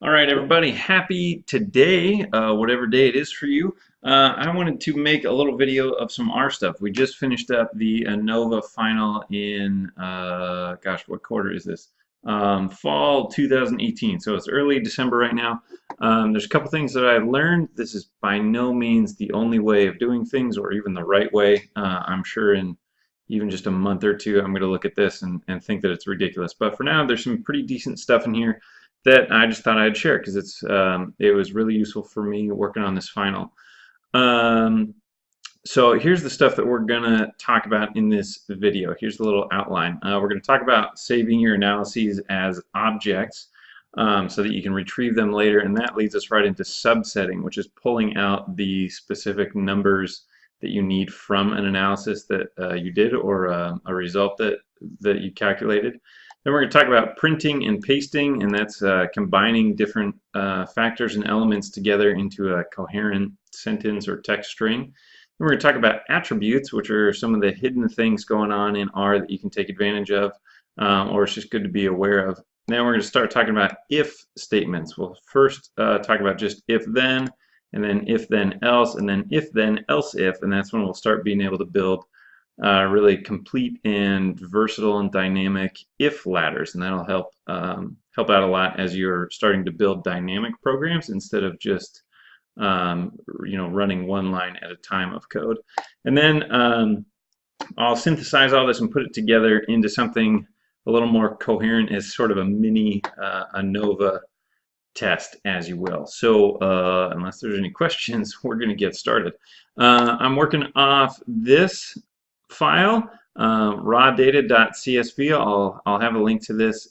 All right, everybody, happy today, whatever day it is for you. I wanted to make a little video of some R stuff. We just finished up the Anova final in, gosh, what quarter is this? Fall 2018, so it's early December right now. There's a couple things that I learned. This is by no means the only way of doing things or even the right way. I'm sure in even just a month or two, I'm going to look at this and think that it's ridiculous. But for now, there's some pretty decent stuff in here that I just thought I'd share because it was really useful for me working on this final. Um, so here's the stuff that we're gonna talk about in this video. Here's the little outline. We're gonna talk about saving your analyses as objects so that you can retrieve them later, and that leads us right into subsetting, which is pulling out the specific numbers that you need from an analysis that you did or a result that you calculated. Then we're going to talk about printing and pasting, and that's combining different factors and elements together into a coherent sentence or text string. Then we're going to talk about attributes, which are some of the hidden things going on in R that you can take advantage of, or it's just good to be aware of. Then we're going to start talking about if statements. We'll first talk about just if then, and then if then else, and then if then else if, and that's when we'll start being able to build really complete and versatile and dynamic if ladders, and that'll help out a lot as you're starting to build dynamic programs instead of just running one line at a time of code. And then I'll synthesize all this and put it together into something a little more coherent as sort of a mini Anova test, as you will. So unless there's any questions, we're going to get started. I'm working off this file, rawdata.csv. I'll have a link to this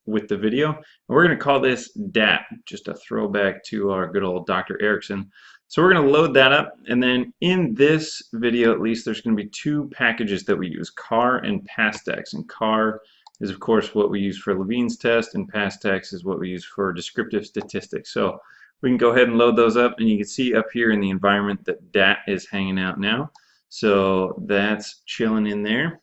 with the video. And we're going to call this DAT, just a throwback to our good old Dr. Erickson. So we're going to load that up, and then in this video at least there's going to be two packages that we use, CAR and PASTEX. And CAR is of course what we use for Levine's test, and PASTEX is what we use for descriptive statistics. So we can go ahead and load those up, and you can see up here in the environment that DAT is hanging out now. So that's chilling in there,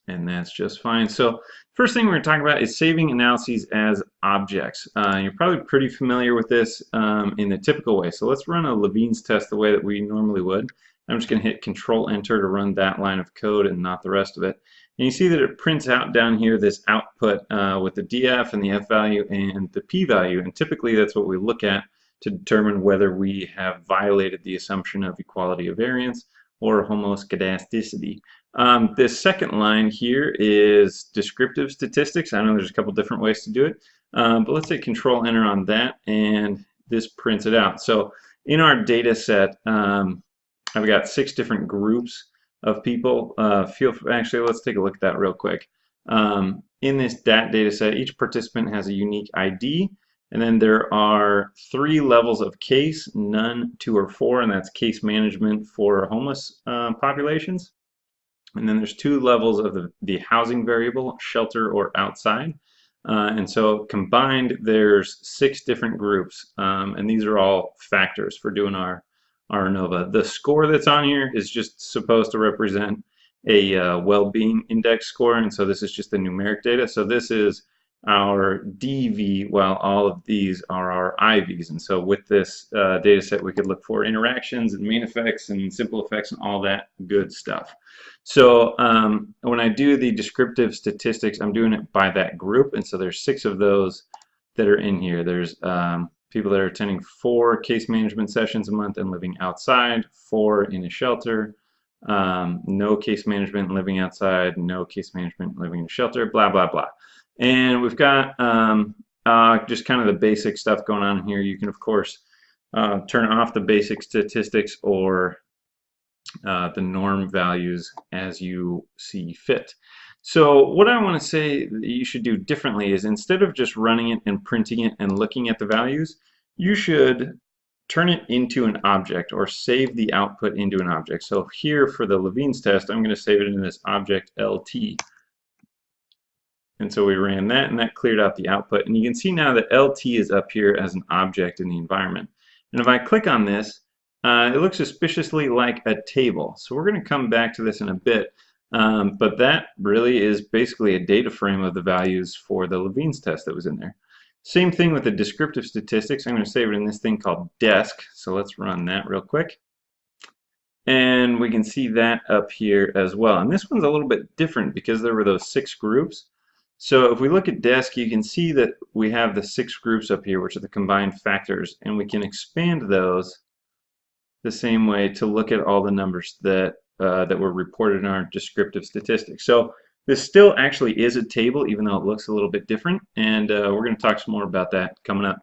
and that's just fine. So first thing we're going to talk about is saving analyses as objects. You're probably pretty familiar with this in the typical way. So let's run a Levine's test the way that we normally would. I'm just going to hit Control-Enter to run that line of code and not the rest of it. And you see that it prints out down here this output with the DF and the F value and the P value. And typically that's what we look at to determine whether we have violated the assumption of equality of variance or homoscedasticity. This second line here is descriptive statistics. I know there's a couple different ways to do it, but let's say Control-Enter on that, and this prints it out. So in our data set, I've got 6 different groups of people. Actually, let's take a look at that real quick. In this DAT data set, each participant has a unique ID, and then there are 3 levels of case, none, 2, or 4, and that's case management for homeless populations. And then there's 2 levels of the housing variable, shelter or outside. And so combined, there's 6 different groups, and these are all factors for doing our Anova. The score that's on here is just supposed to represent a well-being index score, and so this is just the numeric data. So this is our DV, while all of these are our IVs. And so with this data set, we could look for interactions and main effects and simple effects and all that good stuff. So when I do the descriptive statistics, I'm doing it by that group. And so there's 6 of those that are in here. There's people that are attending 4 case management sessions a month and living outside, 4 in a shelter, no case management living outside, no case management living in a shelter, blah, blah, blah. And we've got just kind of the basic stuff going on here. You can, of course, turn off the basic statistics or the norm values as you see fit. So what I want to say that you should do differently is instead of just running it and printing it and looking at the values, you should turn it into an object or save the output into an object. So here for the Levine's test, I'm going to save it in this object LT. And so we ran that, and that cleared out the output. And you can see now that LT is up here as an object in the environment. And if I click on this, it looks suspiciously like a table. So we're going to come back to this in a bit. But that really is basically a data frame of the values for the Levine's test that was in there. Same thing with the descriptive statistics. I'm going to save it in this thing called desk. So let's run that real quick. And we can see that up here as well. And this one's a little bit different because there were those 6 groups. So if we look at desk, you can see that we have the 6 groups up here, which are the combined factors, and we can expand those the same way to look at all the numbers that that were reported in our descriptive statistics. So this still actually is a table, even though it looks a little bit different, and we're going to talk some more about that coming up.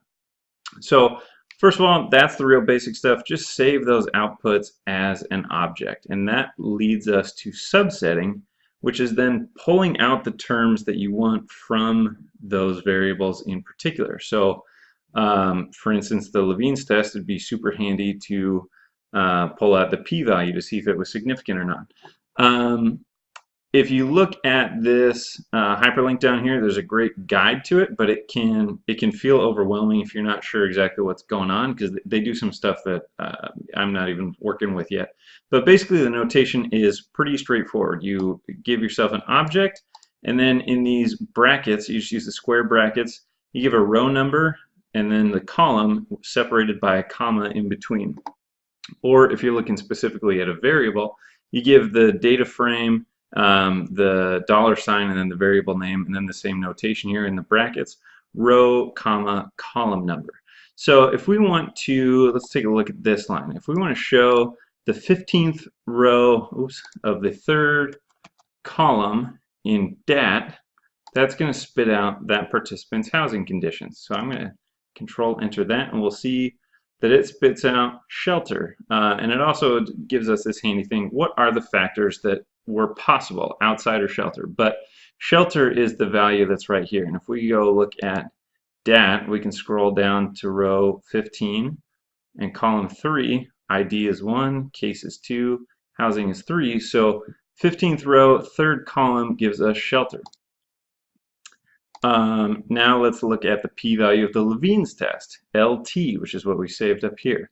So first of all, that's the real basic stuff. Just save those outputs as an object, and that leads us to subsetting, which is then pulling out the terms that you want from those variables in particular. So for instance, the Levine's test would be super handy to pull out the p-value to see if it was significant or not. If you look at this hyperlink down here, there's a great guide to it, but it can feel overwhelming if you're not sure exactly what's going on, because they do some stuff that I'm not even working with yet. But basically the notation is pretty straightforward. You give yourself an object, and then in these brackets, you just use the square brackets, you give a row number, and then the column separated by a comma in between. Or if you're looking specifically at a variable, you give the data frame, the $sign, and then the variable name, and then the same notation here in the brackets, row, comma, column number. So if we want to, let's take a look at this line. If we want to show the 15th row of the 3rd column in DAT, that's going to spit out that participant's housing conditions. So I'm going to Control Enter that, and we'll see that it spits out shelter. And it also gives us this handy thing. What are the factors that were possible outside of shelter? But shelter is the value that's right here. And if we go look at DAT, we can scroll down to row 15 and column 3. ID is 1, case is 2, housing is 3. So 15th row, 3rd column gives us shelter. Now let's look at the p-value of the Levine's test, LT, which is what we saved up here.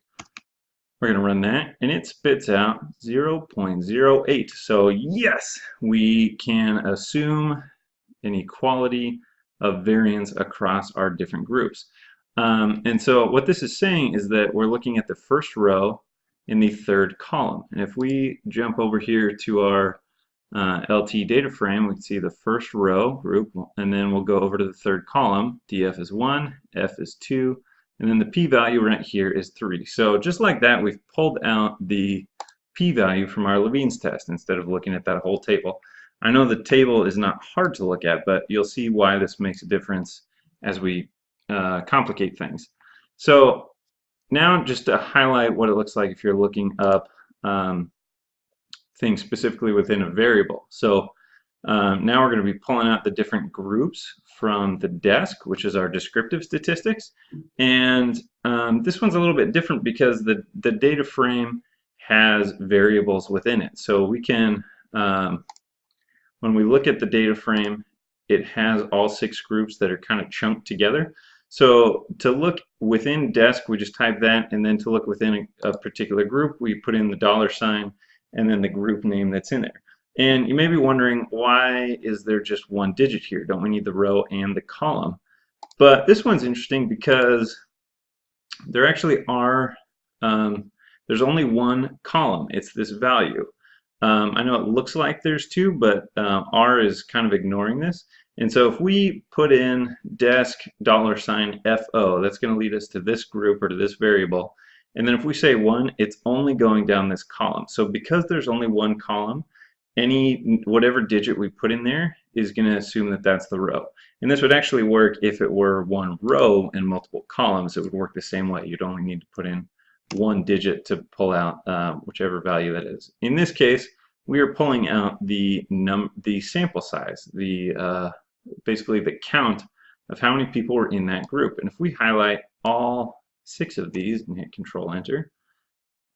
We're going to run that, and it spits out 0.08. So yes, we can assume an equality of variance across our different groups. And so what this is saying is that we're looking at the first row in the 3rd column. And if we jump over here to our LT data frame, we can see the first row group, and then we'll go over to the 3rd column. DF is 1, F is 2, and then the p-value right here is 3. So just like that, we've pulled out the p-value from our Levine's test instead of looking at that whole table. I know the table is not hard to look at, but you'll see why this makes a difference as we complicate things. So now just to highlight what it looks like if you're looking up things specifically within a variable. So now we're going to be pulling out the different groups from the desk, which is our descriptive statistics. And this one's a little bit different because the data frame has variables within it. So we can, when we look at the data frame, it has all 6 groups that are kind of chunked together. So to look within desk, we just type that, and then to look within a particular group, we put in the $sign and then the group name that's in there. And you may be wondering, why is there just 1 digit here? Don't we need the row and the column? But this one's interesting because there actually are, there's only 1 column. It's this value. I know it looks like there's 2, but R is kind of ignoring this. And so if we put in desk $sign FO, that's going to lead us to this group or to this variable. And then if we say 1, it's only going down this column. So because there's only 1 column, whatever digit we put in there is going to assume that that's the row. And this would actually work if it were 1 row and multiple columns. It would work the same way. You'd only need to put in 1 digit to pull out whichever value that is. In this case, we are pulling out the sample size, basically the count of how many people were in that group. And if we highlight all 6 of these and hit Control Enter,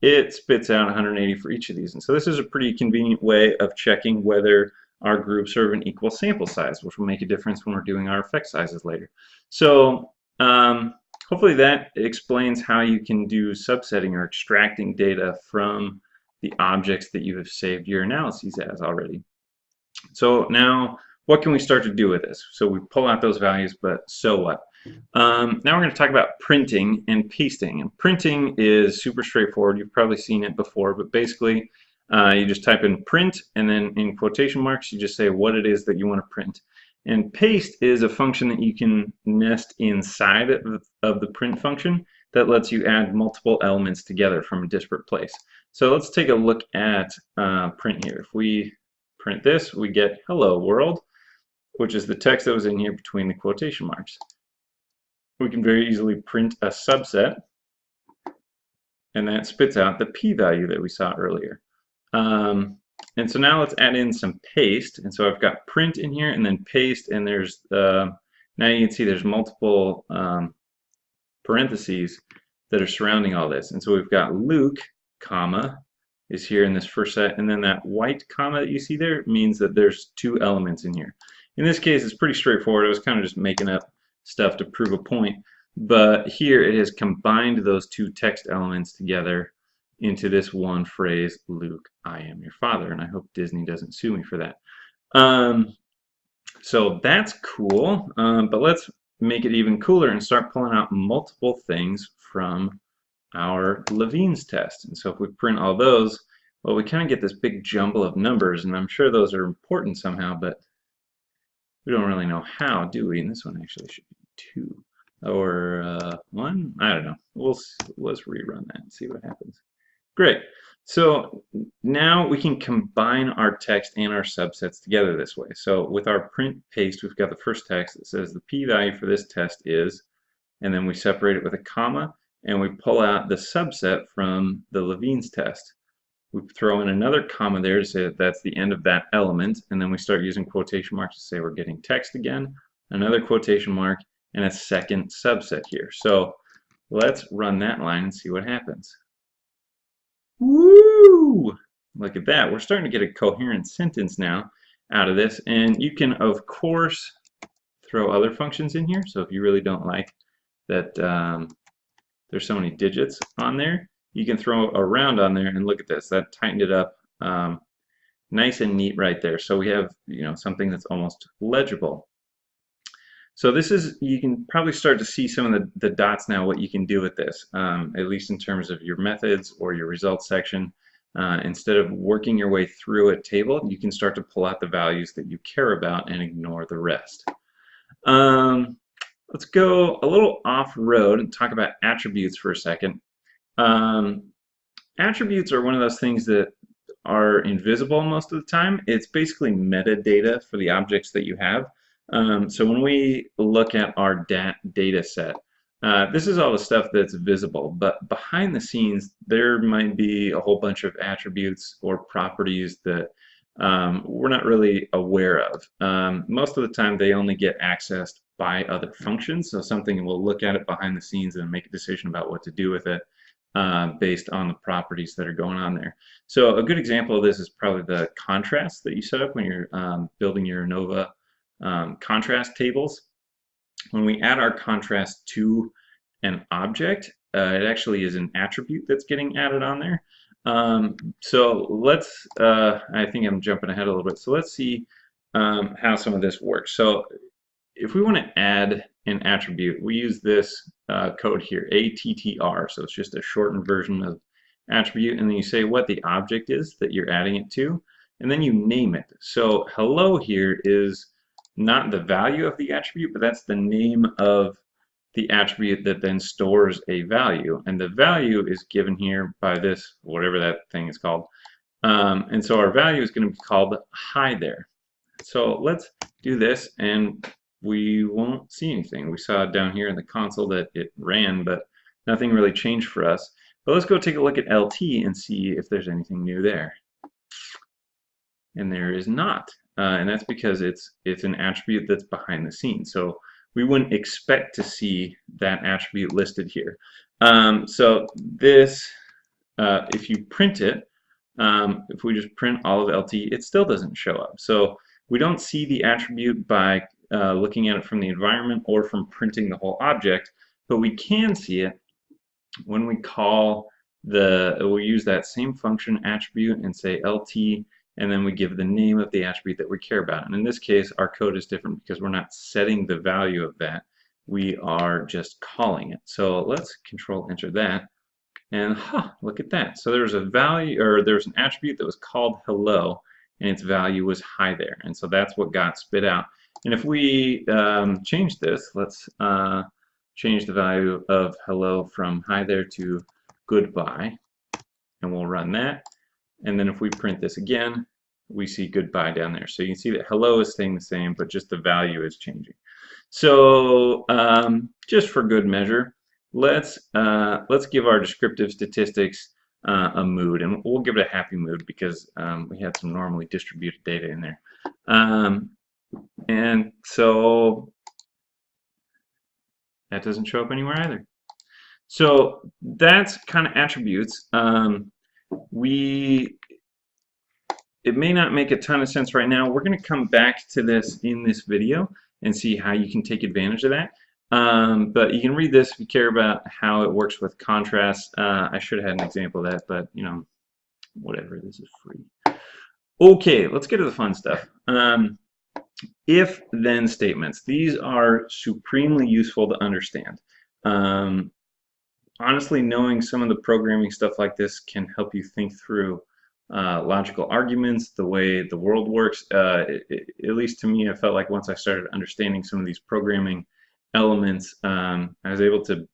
it spits out 180 for each of these. And so this is a pretty convenient way of checking whether our groups are of an equal sample size, which will make a difference when we're doing our effect sizes later. So hopefully that explains how you can do subsetting or extracting data from the objects that you have saved your analyses as already. So now, what can we start to do with this? So we pull out those values, but so what? Now we're going to talk about printing and pasting. And printing is super straightforward. You've probably seen it before, but basically you just type in print, and then in quotation marks you just say what it is that you want to print. And paste is a function that you can nest inside of the print function that lets you add multiple elements together from a disparate place. So let's take a look at print here. If we print this, we get hello world, which is the text that was in here between the quotation marks. We can very easily print a subset, and that spits out the p-value that we saw earlier. And so now let's add in some paste. And so I've got print in here and then paste, and there's now you can see there's multiple parentheses that are surrounding all this. And so we've got Luke, comma, is here in this first set, and then that white comma that you see there means that there's two elements in here. In this case, it's pretty straightforward. I was kind of just making up stuff to prove a point, but here it has combined those two text elements together into this one phrase, Luke, I am your father, and I hope Disney doesn't sue me for that. So that's cool, but let's make it even cooler and start pulling out multiple things from our Levine's test. And so if we print all those, well, we kind of get this big jumble of numbers, and I'm sure those are important somehow, but we don't really know how, do we? And this one actually should be 2 or 1. I don't know. Let's rerun that and see what happens. Great. So now we can combine our text and our subsets together this way. So with our print paste, we've got the first text that says the p-value for this test is, and then we separate it with a comma, and we pull out the subset from the Levine's test. We throw in another comma there to say that that's the end of that element, and then we start using quotation marks to say we're getting text again, another quotation mark, and a second subset here. So let's run that line and see what happens. Woo! Look at that. We're starting to get a coherent sentence now out of this, and you can, of course, throw other functions in here. So if you really don't like that there's so many digits on there, you can throw a round on there, and look at this. That tightened it up nice and neat right there. So we have, something that's almost legible. So this is, you can probably start to see some of the dots now, what you can do with this, at least in terms of your methods or your results section. Instead of working your way through a table, you can start to pull out the values that you care about and ignore the rest. Let's go a little off-road and talk about attributes for a second. Attributes are one of those things that are invisible most of the time. It's basically metadata for the objects that you have. So when we look at our data set, this is all the stuff that's visible, but behind the scenes there might be a whole bunch of attributes or properties that we're not really aware of. Most of the time they only get accessed by other functions, so something will look at it behind the scenes and make a decision about what to do with it based on the properties that are going on there. So a good example of this is probably the contrast that you set up when you're building your Anova contrast tables. When we add our contrast to an object, it actually is an attribute that's getting added on there. So let's, I think I'm jumping ahead a little bit, so let's see how some of this works. So if we want to add an attribute, we use this code here, ATTR, so it's just a shortened version of attribute, and then you say what the object is that you're adding it to, and then you name it. So hello here is not the value of the attribute, but that's the name of the attribute that then stores a value, and the value is given here by this, whatever that thing is called, and so our value is going to be called hi there. So let's do this, and we won't see anything. We saw down here in the console that it ran, but nothing really changed for us. But let's go take a look at LT and see if there's anything new there. And there is not. And that's because it's an attribute that's behind the scenes. So we wouldn't expect to see that attribute listed here. So this, if you print it, if we just print all of LT, it still doesn't show up. So we don't see the attribute by looking at it from the environment or from printing the whole object, but we can see it when we call we use that same function attribute and say LT, and then we give the name of the attribute that we care about. And in this case, our code is different because we're not setting the value of that. we are just calling it. So let's control enter that. And look at that. So there's a value, or there's an attribute that was called hello, and its value was hi there. And so that's what got spit out. And if we change this, let's change the value of hello from hi there to goodbye, and we'll run that. And then if we print this again, we see goodbye down there. So you can see that hello is staying the same, but just the value is changing. So just for good measure, let's give our descriptive statistics a mood, and we'll give it a happy mood because we had some normally distributed data in there. And so that doesn't show up anywhere either. So that's kind of attributes. It may not make a ton of sense right now. We're going to come back to this in this video and see how you can take advantage of that. But you can read this if you care about how it works with contrast. I should have had an example of that, but you know, whatever, this is free. Okay, let's get to the fun stuff. If-then statements. These are supremely useful to understand. Honestly, knowing some of the programming stuff like this can help you think through logical arguments, the way the world works. At least to me, I felt like once I started understanding some of these programming elements, I was able to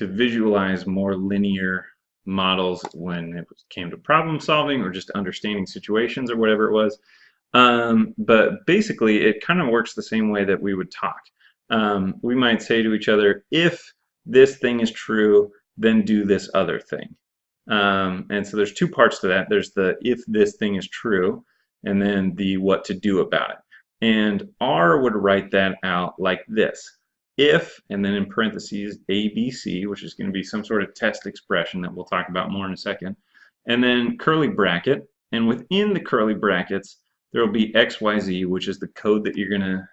visualize more linear models when it came to problem solving or just understanding situations or whatever it was. But basically, it kind of works the same way that we would talk. We might say to each other, if this thing is true, then do this other thing. And so there's two parts to that. There's the if this thing is true, and then the what to do about it. And R would write that out like this. If, and then in parentheses, ABC, which is going to be some sort of test expression that we'll talk about more in a second. And then curly bracket. And within the curly brackets, there will be XYZ, which is the code that you're going to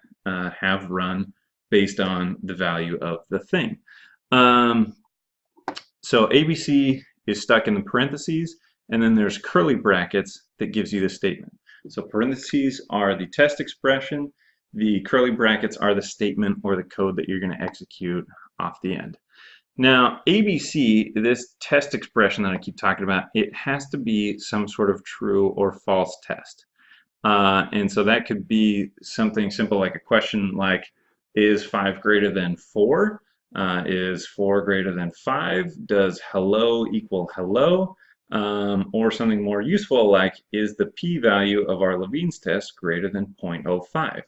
have run based on the value of the thing. So ABC is stuck in the parentheses, and then there's curly brackets that gives you the statement. So parentheses are the test expression, the curly brackets are the statement or the code that you're going to execute off the end. Now, ABC, this test expression that I keep talking about, it has to be some sort of true or false test. And so that could be something simple like a question like, is 5 greater than 4? Is 4 greater than 5? Does hello equal hello? Or something more useful like, is the p-value of our Levine's test greater than 0.05?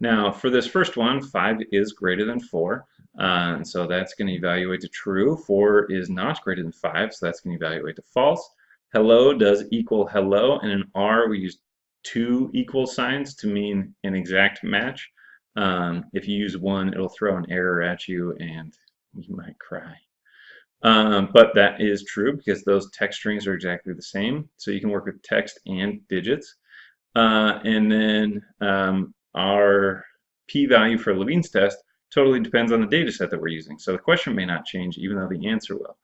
Now, for this first one, 5 is greater than 4, and so that's going to evaluate to true. 4 is not greater than 5, so that's going to evaluate to false. Hello does equal hello, and in R we use 2 equal signs to mean an exact match. If you use 1, it'll throw an error at you and you might cry. But that is true because those text strings are exactly the same. So you can work with text and digits. And then our p-value for Levine's test totally depends on the data set that we're using. So the question may not change even though the answer will.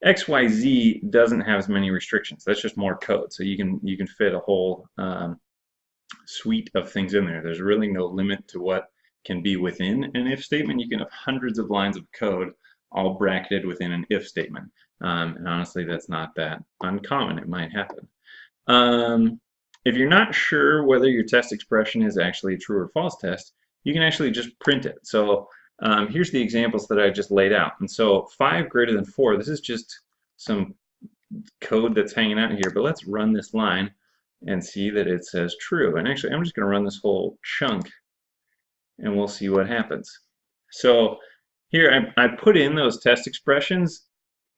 XYZ doesn't have as many restrictions. That's just more code. So you can fit a whole suite of things in there. There's really no limit to what can be within an if statement. You can have hundreds of lines of code all bracketed within an if statement. And honestly, that's not that uncommon. It might happen. If you're not sure whether your test expression is actually a true or false test, you can actually just print it. So here's the examples that I just laid out. And so 5 greater than 4, this is just some code that's hanging out here, but let's run this line and see that it says true. And actually, I'm just going to run this whole chunk and we'll see what happens. So here I put in those test expressions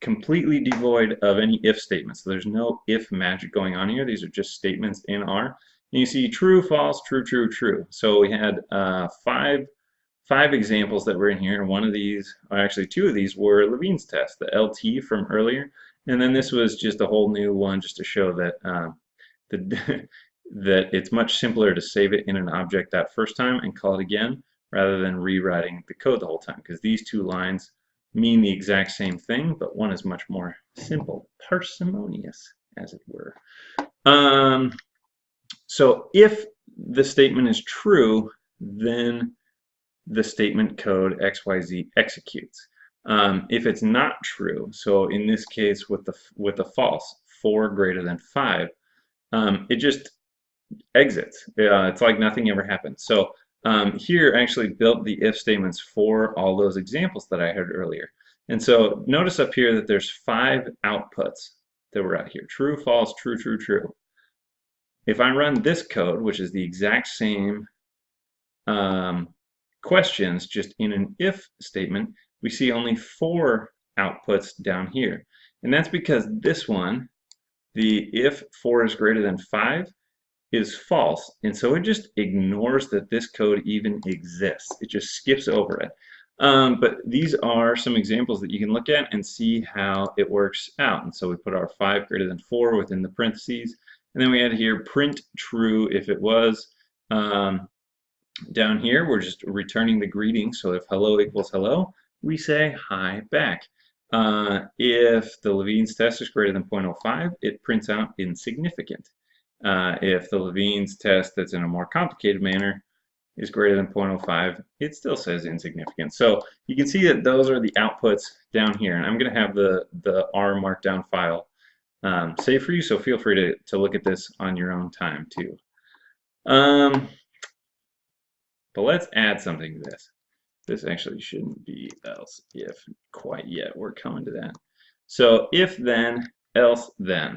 completely devoid of any if statements. So there's no if magic going on here. These are just statements in R. And you see true, false, true, true, true. So we had five examples that were in here, and one of these, or actually 2 of these, were Levine's test, the LT from earlier. And then this was just a whole new one just to show that that it's much simpler to save it in an object that first time and call it again rather than rewriting the code the whole time, because these 2 lines mean the exact same thing, but one is much more simple, parsimonious, as it were. So if the statement is true, then the statement code XYZ executes. If it's not true, so in this case with the false, 4 greater than 5, it just exits. It's like nothing ever happened. So here I actually built the if statements for all those examples that I had earlier. And so notice up here that there's 5 outputs that were out here. True, false, true, true, true. If I run this code, which is the exact same questions, just in an if statement, we see only 4 outputs down here. And that's because this one, the if 4 is greater than 5, is false. And so it just ignores that this code even exists. It just skips over it. But these are some examples that you can look at and see how it works out. And so we put our 5 greater than 4 within the parentheses. And then we add here print true if it was. Down here, we're just returning the greeting. So if hello equals hello, we say hi back. If the Levine's test is greater than 0.05, it prints out insignificant. If the Levine's test that's in a more complicated manner is greater than 0.05, it still says insignificant. So you can see that those are the outputs down here. And I'm going to have the R markdown file saved for you, so feel free to look at this on your own time too. But let's add something to this. This actually shouldn't be else if quite yet. We're coming to that. So if then, else then.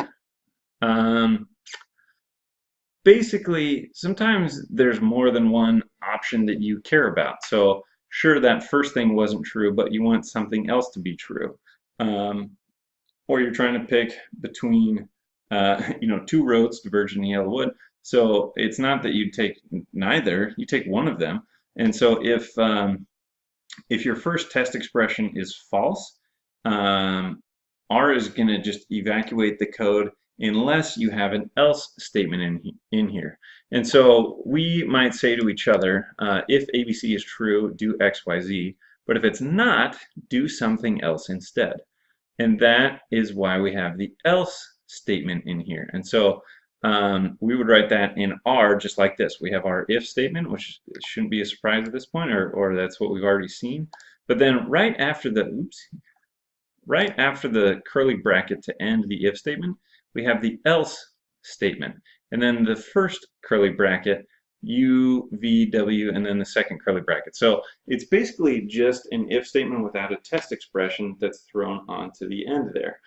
Basically, sometimes there's more than one option that you care about. So sure, that first thing wasn't true, but you want something else to be true. Or you're trying to pick between 2 roads diverging in yellow wood. So it's not that you take neither, you take one of them. And so if your first test expression is false, R is going to just evacuate the code unless you have an else statement in here. And so we might say to each other, if ABC is true, do XYZ, but if it's not, do something else instead. And that is why we have the else statement in here. And so we would write that in R just like this. We have our if statement, which shouldn't be a surprise at this point, or that's what we've already seen. But then right after the curly bracket to end the if statement, we have the else statement. And then the first curly bracket, U, V, W, and then the second curly bracket. So it's basically just an if statement without a test expression that's thrown onto the end there.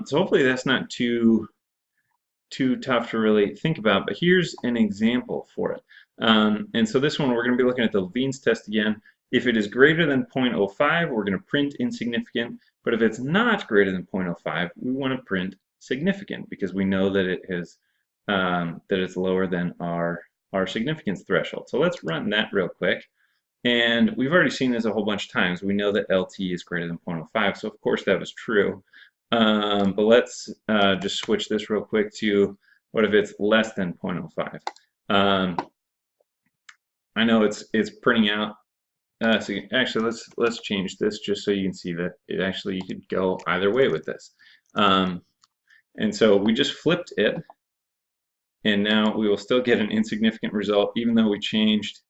So hopefully that's not too tough to really think about, but here's an example for it. And so this one, we're going to be looking at the Levine's test again. If it is greater than 0.05, we're going to print insignificant, but if it's not greater than 0.05, we want to print significant because we know that it is that it's lower than our significance threshold. So let's run that real quick. And we've already seen this a whole bunch of times. We know that LT is greater than 0.05, so of course that was true. But let's just switch this real quick to what if it's less than 0.05. I know it's printing out. So actually, let's change this just so you can see that it actually you could go either way with this. And so we just flipped it, and now we will still get an insignificant result, even though we changed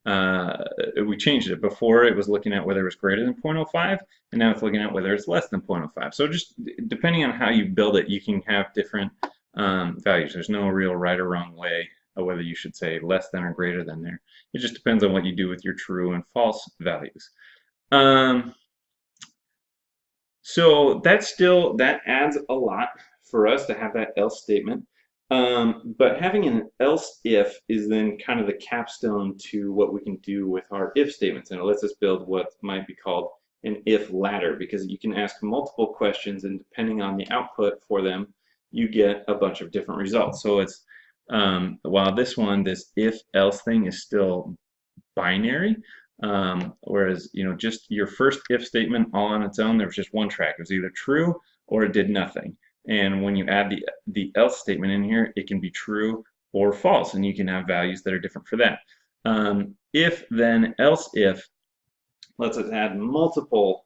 it. Before it was looking at whether it was greater than 0.05, and now it's looking at whether it's less than 0.05. So just depending on how you build it, you can have different values. There's no real right or wrong way of whether you should say less than or greater than there. It just depends on what you do with your true and false values. So that adds a lot for us to have that else statement. But having an else if is then kind of the capstone to what we can do with our if statements, and it lets us build what might be called an if ladder, because you can ask multiple questions, and depending on the output for them, you get a bunch of different results. So it's while this if else thing is still binary, whereas just your first if statement all on its own, there was just one track. It was either true or it did nothing. And when you add the else statement in here, it can be true or false, and you can have values that are different for that. If then else if lets us add multiple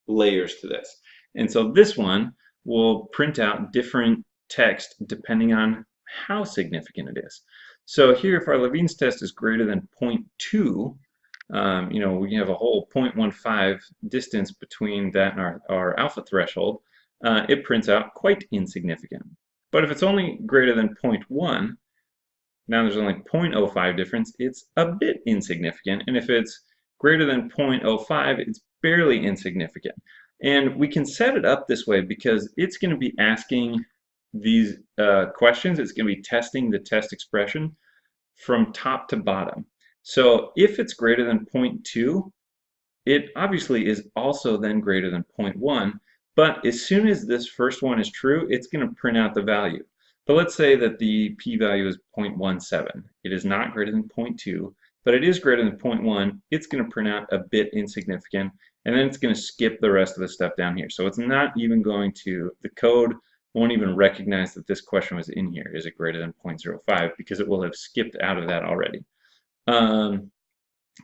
layers to this. And so this one will print out different text depending on how significant it is. So here, if our Levine's test is greater than 0.2, you know, we have a whole 0.15 distance between that and our alpha threshold, it prints out quite insignificant. But if it's only greater than 0.1, now there's only 0.05 difference, it's a bit insignificant. And if it's greater than 0.05, it's barely insignificant. And we can set it up this way because it's going to be asking these questions. It's going to be testing the test expression from top to bottom. So if it's greater than 0.2, it obviously is also then greater than 0.1. But as soon as this first one is true, it's going to print out the value. But let's say that the p-value is 0.17. It is not greater than 0.2, but it is greater than 0.1. It's going to print out a bit insignificant, and then it's going to skip the rest of the stuff down here. So it's not even going to, the code won't even recognize that this question was in here. Is it greater than 0.05? Because it will have skipped out of that already.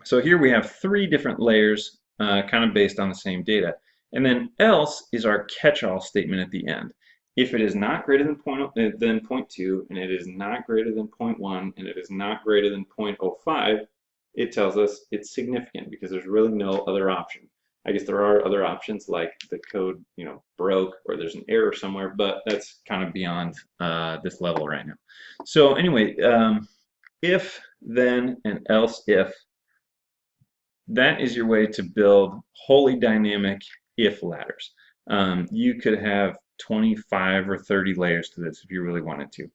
So here we have three different layers kind of based on the same data. And then else is our catch-all statement at the end. If it is not greater than 0.2, and it is not greater than 0.1, and it is not greater than 0.05, it tells us it's significant because there's really no other option. I guess there are other options like the code, you know, broke or there's an error somewhere, but that's kind of beyond this level right now. So anyway, if, then, and else if, that is your way to build wholly dynamic if ladders. You could have 25 or 30 layers to this if you really wanted to.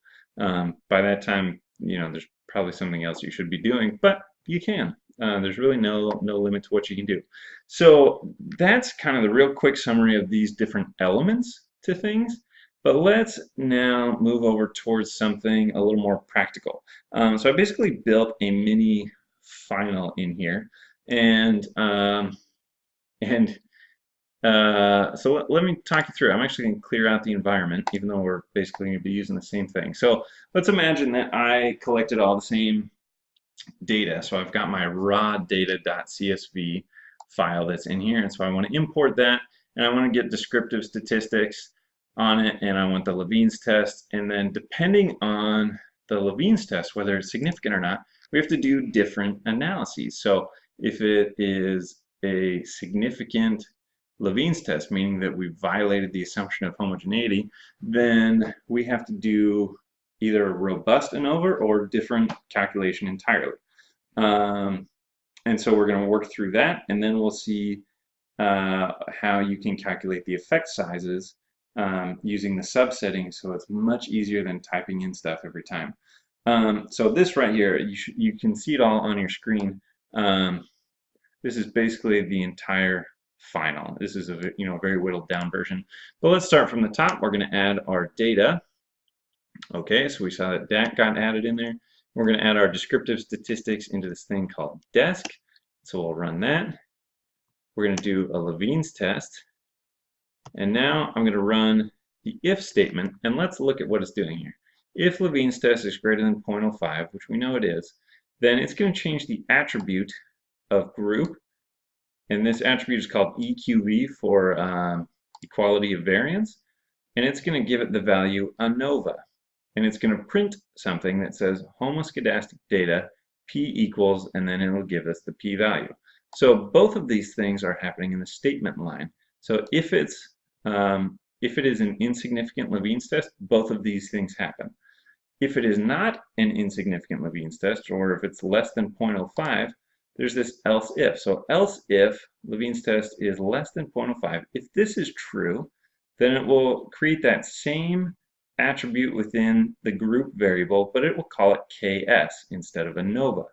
By that time, you know, there's probably something else you should be doing, but you can. There's really no limit to what you can do. So that's kind of the real quick summary of these different elements to things. But let's now move over towards something a little more practical. So I basically built a mini final in here. And so let me talk you through. I'm actually going to clear out the environment, even though we're basically going to be using the same thing. So let's imagine that I collected all the same data. So I've got my raw data.csv file that's in here, and so I want to import that, and I want to get descriptive statistics on it, and I want the Levine's test, and then depending on the Levine's test, whether it's significant or not, we have to do different analyses. So if it is a significant Levine's test, meaning that we violated the assumption of homogeneity, then we have to do either a robust Anova or different calculation entirely. And so we're going to work through that, and then we'll see how you can calculate the effect sizes using the subsetting, so it's much easier than typing in stuff every time. So this right here, you can see it all on your screen. This is basically the entire final. This is a very whittled down version. But let's start from the top. We're going to add our data. Okay, so we saw that that got added in there. We're going to add our descriptive statistics into this thing called desk. So we'll run that. We're going to do a Levine's test. And now I'm going to run the if statement, and let's look at what it's doing here. If Levine's test is greater than 0.05, which we know it is, then it's going to change the attribute of group, and this attribute is called EQV for equality of variance, and it's going to give it the value Anova, and it's going to print something that says homoscedastic data p equals, and then it'll give us the p-value. So both of these things are happening in the statement line. So if it is an insignificant Levine's test, both of these things happen. If it is not an insignificant Levine's test, or if it's less than 0.05, there's this else if. So else if Levine's test is less than 0.05, if this is true, then it will create that same attribute within the group variable, but it will call it KS instead of Anova.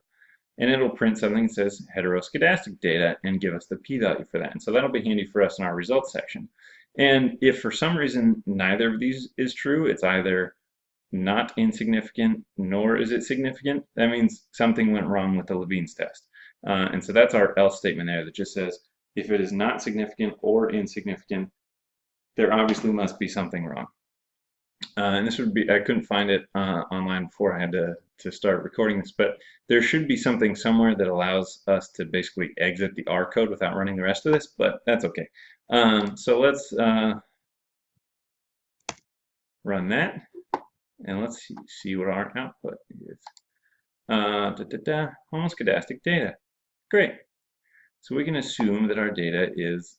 And it'll print something that says heteroscedastic data and give us the p-value for that. And so that'll be handy for us in our results section. And if for some reason neither of these is true, it's either not insignificant nor is it significant, that means something went wrong with the Levine's test. And so that's our else statement there that just says if it is not significant or insignificant, there obviously must be something wrong. And this would be, I couldn't find it online before I had to start recording this, but there should be something somewhere that allows us to basically exit the R code without running the rest of this, but that's okay. So let's run that, and let's see what our output is. Homoscedastic data. Great. So we can assume that our data is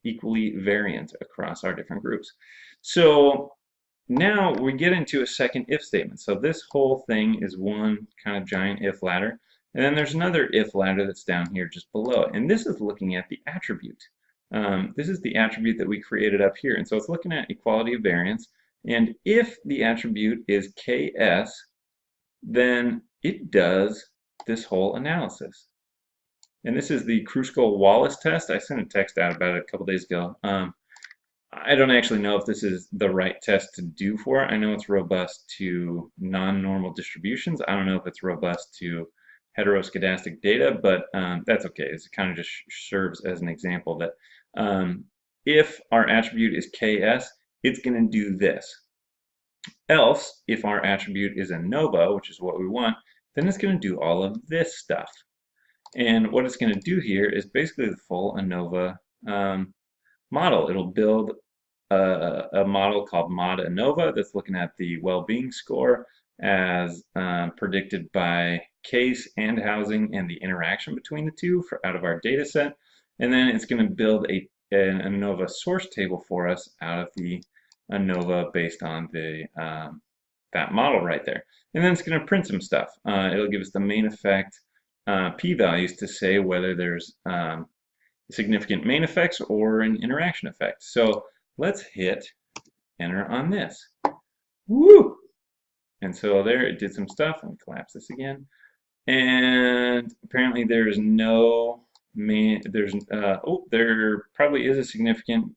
equally variant across our different groups. So now we get into a second if statement. So this whole thing is one kind of giant if ladder. And then there's another if ladder that's down here just below it. And this is looking at the attribute. This is the attribute that we created up here. And so it's looking at equality of variance. And if the attribute is KS, then it does this whole analysis. And this is the Wallis Test. I sent a text out about it a couple days ago. I don't actually know if this is the right test to do for it. I know it's robust to non-normal distributions. I don't know if it's robust to heteroscedastic data, but that's okay. It kind of just serves as an example that if our attribute is KS, it's going to do this. Else, if our attribute is Anova, which is what we want, then it's going to do all of this stuff. And what it's going to do here is basically the full Anova model. It'll build a model called Mod Anova that's looking at the well-being score as predicted by case and housing and the interaction between the two out of our data set. And then it's going to build an Anova source table for us out of the Anova based on the that model right there. And then it's going to print some stuff. It'll give us the main effect p-values to say whether there's significant main effects or an interaction effect. So let's hit enter on this. Woo! And so there it did some stuff. Let me collapse this again. And apparently there is no main, there probably is a significant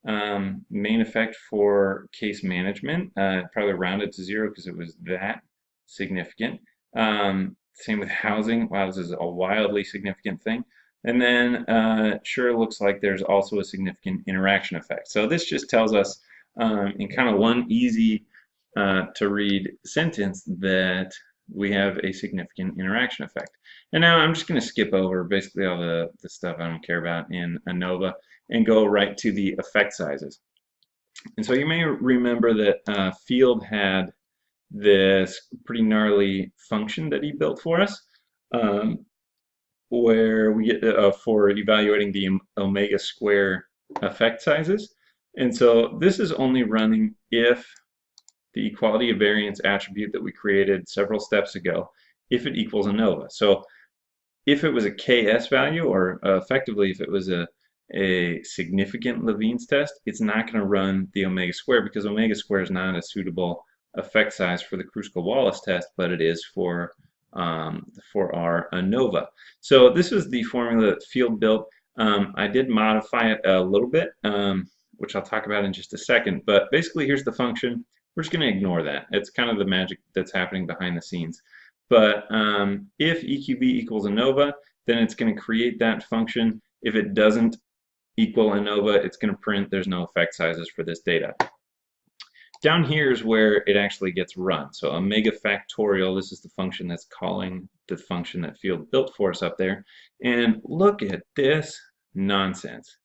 main effect for case management. Probably rounded to 0 because it was that significant. Same with housing. Wow, this is a wildly significant thing. And then it sure looks like there's also a significant interaction effect. So this just tells us in kind of one easy to read sentence that we have a significant interaction effect. And now I'm just going to skip over basically all the stuff I don't care about in Anova and go right to the effect sizes. And so you may remember that Field had this pretty gnarly function that he built for us where we get for evaluating the omega square effect sizes. And so this is only running if the equality of variance attribute that we created several steps ago, if it equals Anova. So if it was a KS value, or effectively if it was a significant Levene's test, it's not going to run the omega square because omega square is not a suitable effect size for the Kruskal-Wallis test, but it is for our Anova. So this is the formula that Field built. I did modify it a little bit, which I'll talk about in just a second, but basically here's the function. We're just going to ignore that. It's kind of the magic that's happening behind the scenes. But if EQV equals Anova, then it's going to create that function. If it doesn't equal Anova, it's going to print there's no effect sizes for this data. Down here is where it actually gets run. So omega factorial, this is the function that's calling the function that Field built for us up there. And look at this nonsense.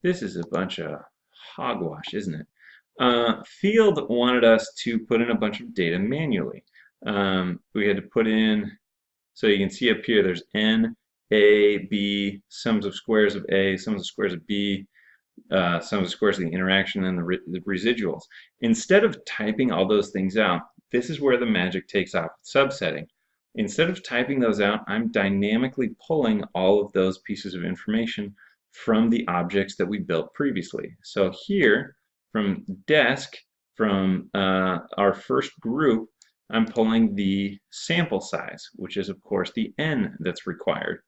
This is a bunch of hogwash, isn't it? Field wanted us to put in a bunch of data manually. We had to put in, so you can see up here, there's N, A, B, sums of squares of A, sums of squares of B, sums of squares of the interaction, and the residuals. Instead of typing all those things out, this is where the magic takes off, subsetting. Instead of typing those out, I'm dynamically pulling all of those pieces of information from the objects that we built previously. So here, from desk, from our first group, I'm pulling the sample size, which is of course the N that's required.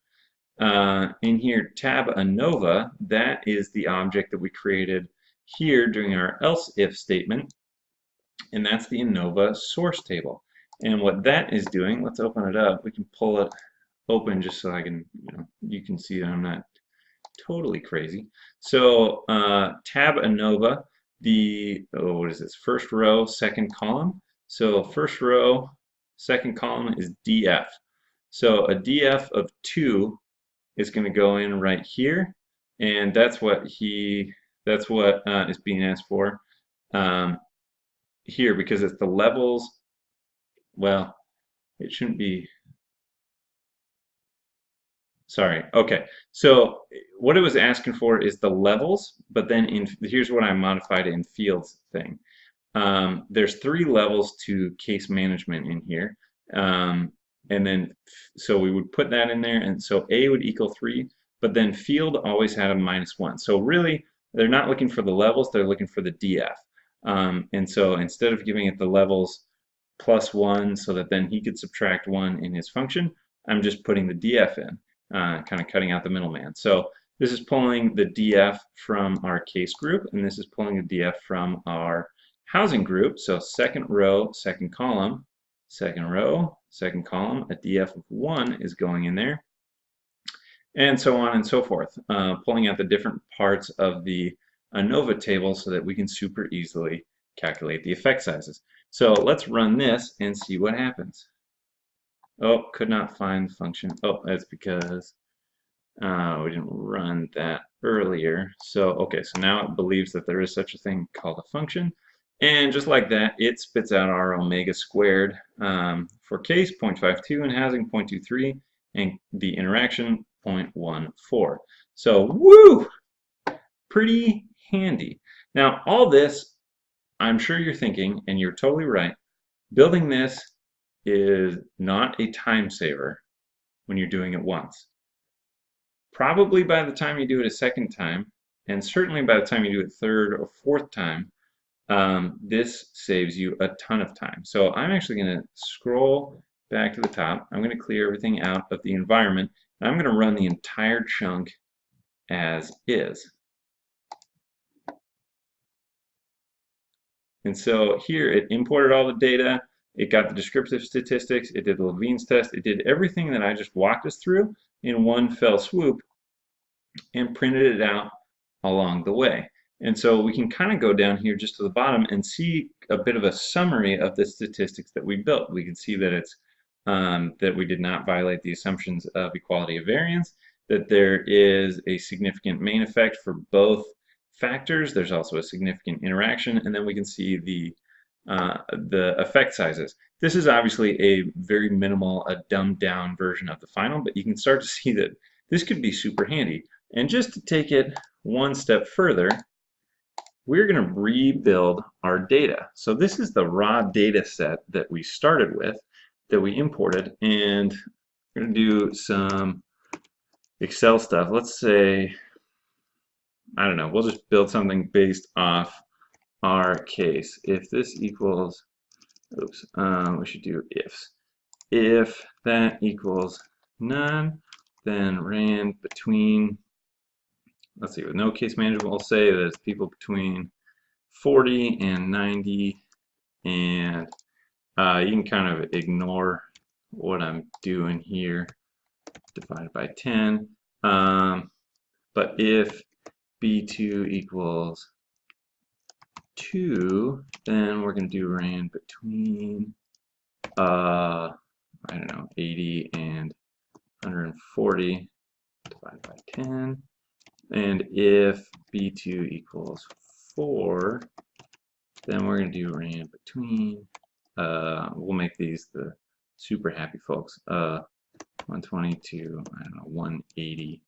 In here, tab Anova, that is the object that we created here during our else if statement, and that's the Anova source table. And what that is doing, let's open it up. We can pull it open just so I can, you can see that I'm not totally crazy. So tab Anova, what is this? First row, second column. So first row, second column is DF. So a DF of 2 is going to go in right here, and that's what is being asked for here, because it's the levels. Well, it shouldn't be. Sorry. Okay. So what it was asking for is the levels, but then here's what I modified in fields thing. There's 3 levels to case management in here. And then, so we would put that in there, and so A would equal 3, but then field always had a -1. So really, they're not looking for the levels, they're looking for the DF. And so instead of giving it the levels +1 so that then he could subtract 1 in his function, I'm just putting the DF in, kind of cutting out the middleman. So this is pulling the DF from our case group, and this is pulling the DF from our housing group. So second row, second column, second row, second column, a DF of 1 is going in there, and so on and so forth, pulling out the different parts of the Anova table so that we can super easily calculate the effect sizes. So let's run this and see what happens. Oh, could not find function. Oh, that's because we didn't run that earlier. So, okay, so now it believes that there is such a thing called a function. And just like that, it spits out our omega squared for case 0.52 and housing 0.23 and the interaction 0.14. So, woo! Pretty handy. Now, all this, I'm sure you're thinking, and you're totally right, building this is not a time saver when you're doing it once. Probably by the time you do it a second time, and certainly by the time you do it third or fourth time, this saves you a ton of time. So I'm actually going to scroll back to the top. I'm going to clear everything out of the environment, and I'm going to run the entire chunk as is. And so here it imported all the data, it got the descriptive statistics, it did the Levine's test, it did everything that I just walked us through in one fell swoop and printed it out along the way. And so we can kind of go down here just to the bottom and see a bit of a summary of the statistics that we built. We can see that it's that we did not violate the assumptions of equality of variance, that there is a significant main effect for both factors. There's also a significant interaction, and then we can see the effect sizes. This is obviously a very minimal, a dumbed down version of the final, but you can start to see that this could be super handy. And just to take it one step further, we're going to rebuild our data. So this is the raw data set that we started with, that we imported, and we're going to do some Excel stuff. Let's say, I don't know, we'll just build something based off our case. If this equals, oops, we should do ifs. If that equals none, then rand between, let's see, with no case management, we'll say that it's people between 40 and 90, and you can kind of ignore what I'm doing here, divided by 10. But if B2 equals 2, then we're going to do rand between, I don't know, 80 and 140 divided by 10. And if B2 equals 4, then we're going to do rand between, we'll make these the super happy folks, 120 to, I don't know, 180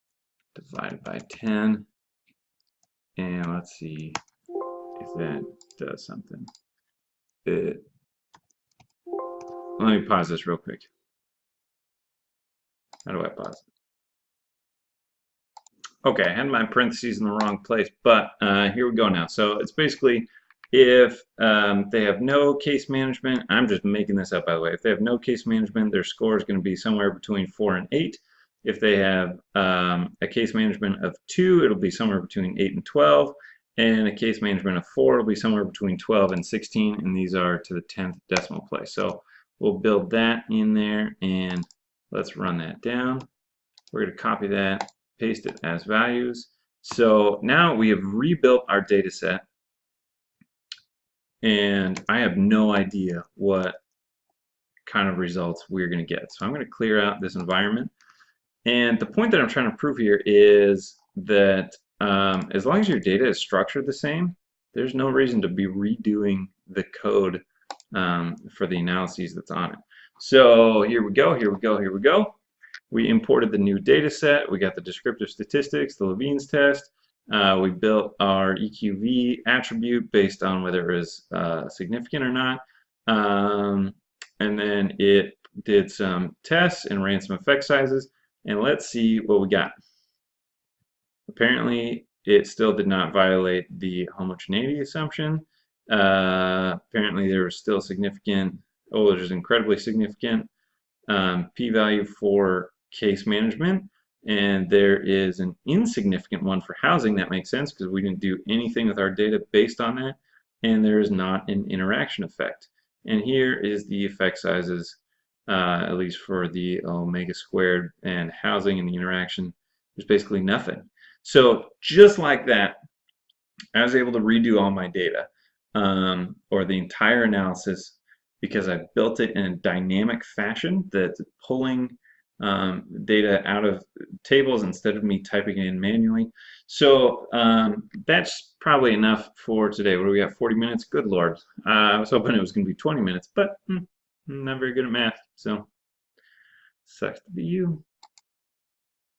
divided by 10. And let's see if that does something. Let me pause this real quick. How do I pause it? Okay, I had my parentheses in the wrong place, but here we go now. So it's basically if they have no case management, I'm just making this up by the way, if they have no case management, their score is going to be somewhere between 4 and 8. If they have a case management of 2, it'll be somewhere between 8 and 12. And a case management of 4 will be somewhere between 12 and 16, and these are to the 10th decimal place. So we'll build that in there, and let's run that down. We're going to copy that, paste it as values. So now we have rebuilt our data set, and I have no idea what kind of results we're going to get. So I'm going to clear out this environment. And the point that I'm trying to prove here is that as long as your data is structured the same, there's no reason to be redoing the code for the analyses that's on it. So here we go, here we go, here we go. We imported the new data set. We got the descriptive statistics, the Levine's test. We built our EQV attribute based on whether it was significant or not. And then it did some tests and ran some effect sizes. And let's see what we got. Apparently, it still did not violate the homogeneity assumption. Apparently, there was still significant, there's incredibly significant p-value for case management, and there is an insignificant one for housing. That makes sense because we didn't do anything with our data based on that, and there is not an interaction effect. And here is the effect sizes, at least for the omega squared and housing and the interaction. There's basically nothing. So just like that, I was able to redo all my data, or the entire analysis, because I built it in a dynamic fashion that's pulling data out of tables instead of me typing it in manually. So that's probably enough for today. What do we got, 40 minutes? Good Lord. I was hoping it was going to be 20 minutes, but I'm not very good at math, so sucks to be you.